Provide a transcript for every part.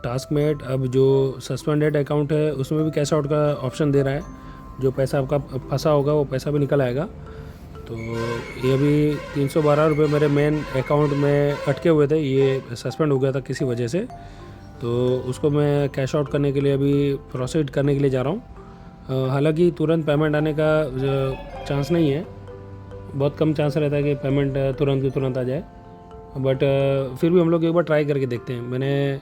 Taskmate अब जो suspended account है उसमें भी कैश आउट का ऑप्शन दे रहा है। जो पैसा आपका फंसा होगा वो पैसा भी निकल आएगा। तो ये अभी 312 रुपये मेरे मेन अकाउंट में अटके हुए थे, ये सस्पेंड हो गया था किसी वजह से। तो उसको मैं कैश आउट करने के लिए अभी प्रोसीड करने के लिए जा रहा हूँ। हालांकि तुरंत पेमेंट आने का चांस नहीं है, बहुत कम चांस रहता है कि पेमेंट तुरंत की तुरंत आ जाए, बट फिर भी हम लोग एक बार ट्राई करके देखते हैं। मैंने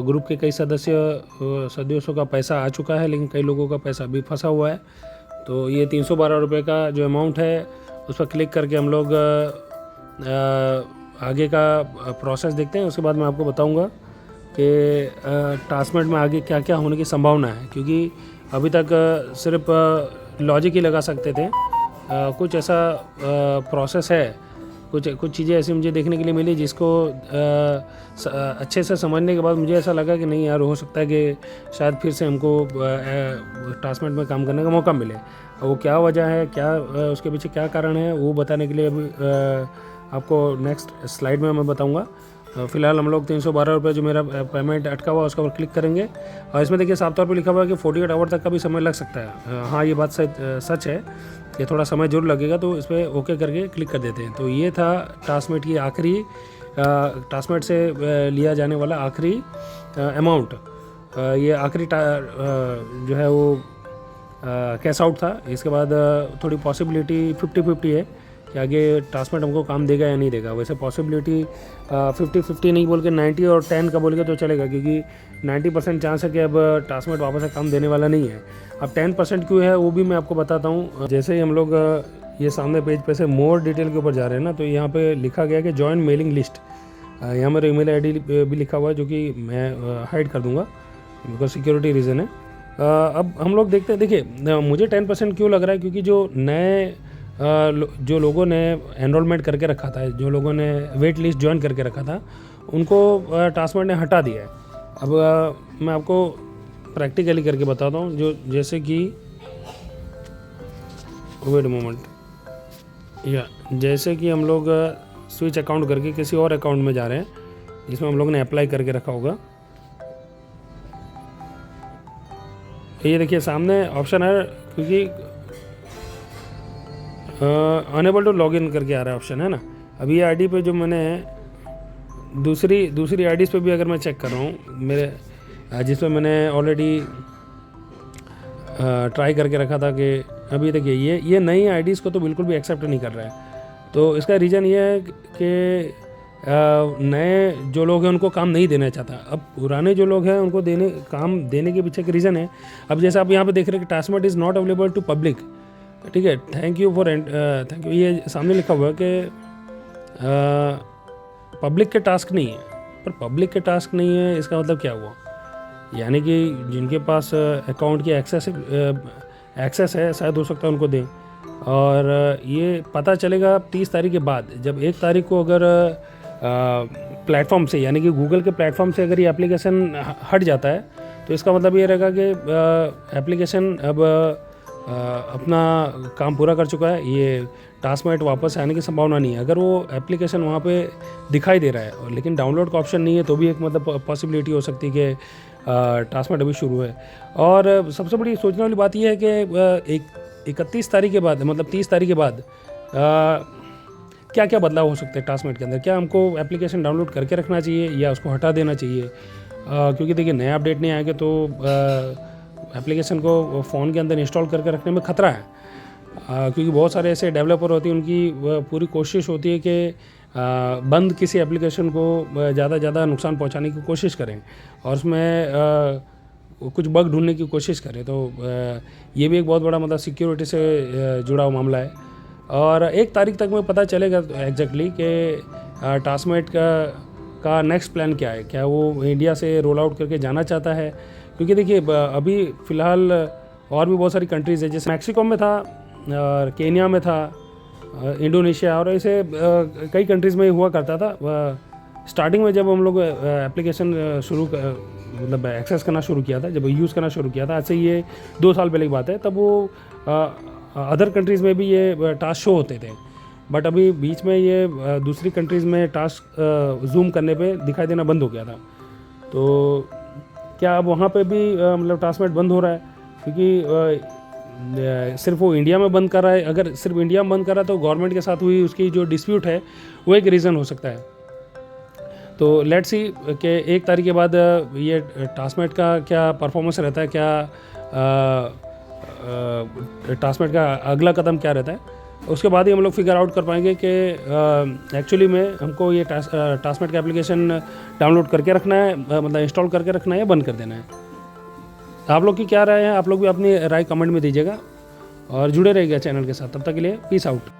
ग्रुप के कई सदस्यों का पैसा आ चुका है, लेकिन कई लोगों का पैसा अभी फंसा हुआ है। तो ये 312 रुपये का जो अमाउंट है उस पर क्लिक करके हम लोग आगे का प्रोसेस देखते हैं। उसके बाद मैं आपको बताऊंगा कि टास्कमेट में आगे क्या क्या होने की संभावना है, क्योंकि अभी तक सिर्फ लॉजिक ही लगा सकते थे। कुछ ऐसा प्रोसेस है, कुछ चीज़ें ऐसी मुझे देखने के लिए मिली जिसको अच्छे से समझने के बाद मुझे ऐसा लगा कि नहीं यार, हो सकता है कि शायद फिर से हमको टास्कमेट में काम करने का मौका मिले। वो क्या वजह है, क्या उसके पीछे क्या कारण है, वो बताने के लिए अभी आपको नेक्स्ट स्लाइड में मैं बताऊंगा। फ़िलहाल हम लोग 312 रुपये जो मेरा पेमेंट अटका हुआ उसका ऊपर क्लिक करेंगे, और इसमें देखिए साफ तौर पे लिखा हुआ है कि 48 आवर तक का भी समय लग सकता है। हाँ, ये बात सच है, ये थोड़ा समय जरूर लगेगा। तो इस पर ओके करके क्लिक कर देते हैं। तो ये था टास्कमेट की आखिरी टास्कमेट से लिया जाने वाला आखिरी अमाउंट। ये आखिरी जो है वो कैश आउट था। इसके बाद थोड़ी पॉसिबिलिटी 50-50 है कि आगे टास्कमेट हमको काम देगा या नहीं देगा। वैसे पॉसिबिलिटी 50-50 नहीं बोल के 90 और 10 का बोल के तो चलेगा, क्योंकि 90% चांस है कि अब टास्कमेट वापस से काम देने वाला नहीं है। अब 10% क्यों है वो भी मैं आपको बताता हूँ। जैसे ही हम लोग ये सामने पेज पे से मोर डिटेल के ऊपर जा रहे हैं ना, तो यहाँ पे लिखा गया कि जॉइन मेलिंग लिस्ट। यहाँ मेरा ईमेल आईडी भी लिखा हुआ है, जो कि मैं हाइड कर दूँगा बिकॉज सिक्योरिटी रीज़न है। अब हम लोग देखते हैं। देखिए मुझे 10% क्यों लग रहा है, क्योंकि जो नए जो लोगों ने एनरोलमेंट करके रखा था, जो लोगों ने वेट लिस्ट ज्वाइन करके रखा था, उनको टास्कमेट ने हटा दिया है। अब मैं आपको प्रैक्टिकली करके बताता हूँ। जो जैसे कि वेट मोमेंट, या जैसे कि हम लोग स्विच अकाउंट करके किसी और अकाउंट में जा रहे हैं जिसमें हम लोग ने अप्लाई करके रखा होगा। ये देखिए सामने ऑप्शन है, क्योंकि अनेबल टू लॉग इन करके आ रहा है ऑप्शन, है ना। अभी ये आईडी पे जो मैंने दूसरी आईडीज़ पे भी अगर मैं चेक कर रहा हूँ, मेरे जिसमें मैंने ऑलरेडी ट्राई करके रखा था, कि अभी देखिए ये नई आईडीज़ को तो बिल्कुल भी एक्सेप्ट नहीं कर रहा है। तो इसका रीज़न ये है कि नए जो लोग हैं उनको काम नहीं देना चाहता। अब पुराने जो लोग हैं उनको काम देने के पीछे एक रीज़न है। अब जैसे आप यहाँ पे देख रहे हैं कि taskmate is not available to public, ठीक है, थैंक यू, ये सामने लिखा हुआ है कि पब्लिक के टास्क नहीं है। पर पब्लिक के टास्क नहीं है इसका मतलब क्या हुआ, यानी कि जिनके पास अकाउंट की एक्सेस है शायद हो सकता है उनको दें। और ये पता चलेगा 30 तारीख के बाद। जब 1 तारीख को अगर प्लेटफॉर्म से, यानी कि गूगल के प्लेटफॉर्म से अगर ये एप्लीकेशन हट जाता है, तो इसका मतलब ये रहेगा कि एप्लीकेशन अब अपना काम पूरा कर चुका है। ये टास्कमेट वापस आने की संभावना नहीं है। अगर वो एप्लीकेशन वहाँ पे दिखाई दे रहा है और लेकिन डाउनलोड का ऑप्शन नहीं है, तो भी एक मतलब पॉसिबिलिटी हो सकती है कि टास्कमेट अभी शुरू है। और सबसे बड़ी सोचने वाली बात यह है कि 31 तारीख के बाद, मतलब 30 तारीख के बाद क्या क्या बदलाव हो सकते हैं टास्कमेट के अंदर। क्या हमको एप्लीकेशन डाउनलोड करके रखना चाहिए या उसको हटा देना चाहिए, क्योंकि देखिए नया अपडेट नहीं आएगा तो एप्लीकेशन को फ़ोन के अंदर इंस्टॉल करके रखने में ख़तरा है। क्योंकि बहुत सारे ऐसे डेवलपर होते हैं, उनकी पूरी कोशिश होती है कि बंद किसी एप्लीकेशन को ज़्यादा नुकसान पहुंचाने की कोशिश करें और उसमें कुछ बग ढूंढने की कोशिश करें। तो ये भी एक बहुत बड़ा मतलब सिक्योरिटी से जुड़ा हुआ मामला है। और 1 तारीख तक में पता चलेगा एग्जैक्टली कि टास्कमेट का नेक्स्ट प्लान क्या है। क्या वो इंडिया से रोल आउट करके जाना चाहता है, क्योंकि देखिए अभी फ़िलहाल और भी बहुत सारी कंट्रीज़ है, जैसे मैक्सिको में था और केन्या में था, इंडोनेशिया, और ऐसे कई कंट्रीज़ में हुआ करता था। स्टार्टिंग में जब हम लोग एप्लीकेशन मतलब एक्सेस करना शुरू किया था, जब यूज़ करना शुरू किया था, आज से ये 2 साल पहले की बात है, तब वो अदर कंट्रीज़ में भी ये टास्क शो होते थे। बट अभी बीच में ये दूसरी कंट्रीज़ में टास्क जूम करने पे दिखाई देना बंद हो गया था। तो क्या अब वहाँ पे भी मतलब टास्कमेट बंद हो रहा है? क्योंकि सिर्फ वो इंडिया में बंद कर रहा है। अगर सिर्फ इंडिया में बंद कर रहा है तो गवर्नमेंट के साथ हुई उसकी जो डिस्प्यूट है वो एक रीज़न हो सकता है। तो लेट्स सी कि 1 तारीख के बाद ये टास्कमेट का क्या परफॉर्मेंस रहता है, क्या टास्कमेट का अगला कदम क्या रहता है। उसके बाद ही हम लोग फिगर आउट कर पाएंगे कि एक्चुअली में हमको ये टास्कमेट का एप्लीकेशन डाउनलोड करके रखना है, मतलब इंस्टॉल करके रखना है या बंद कर देना है। आप लोग की क्या राय है? आप लोग भी अपनी राय कमेंट में दीजिएगा और जुड़े रहिएगा चैनल के साथ। तब तक के लिए पीस आउट।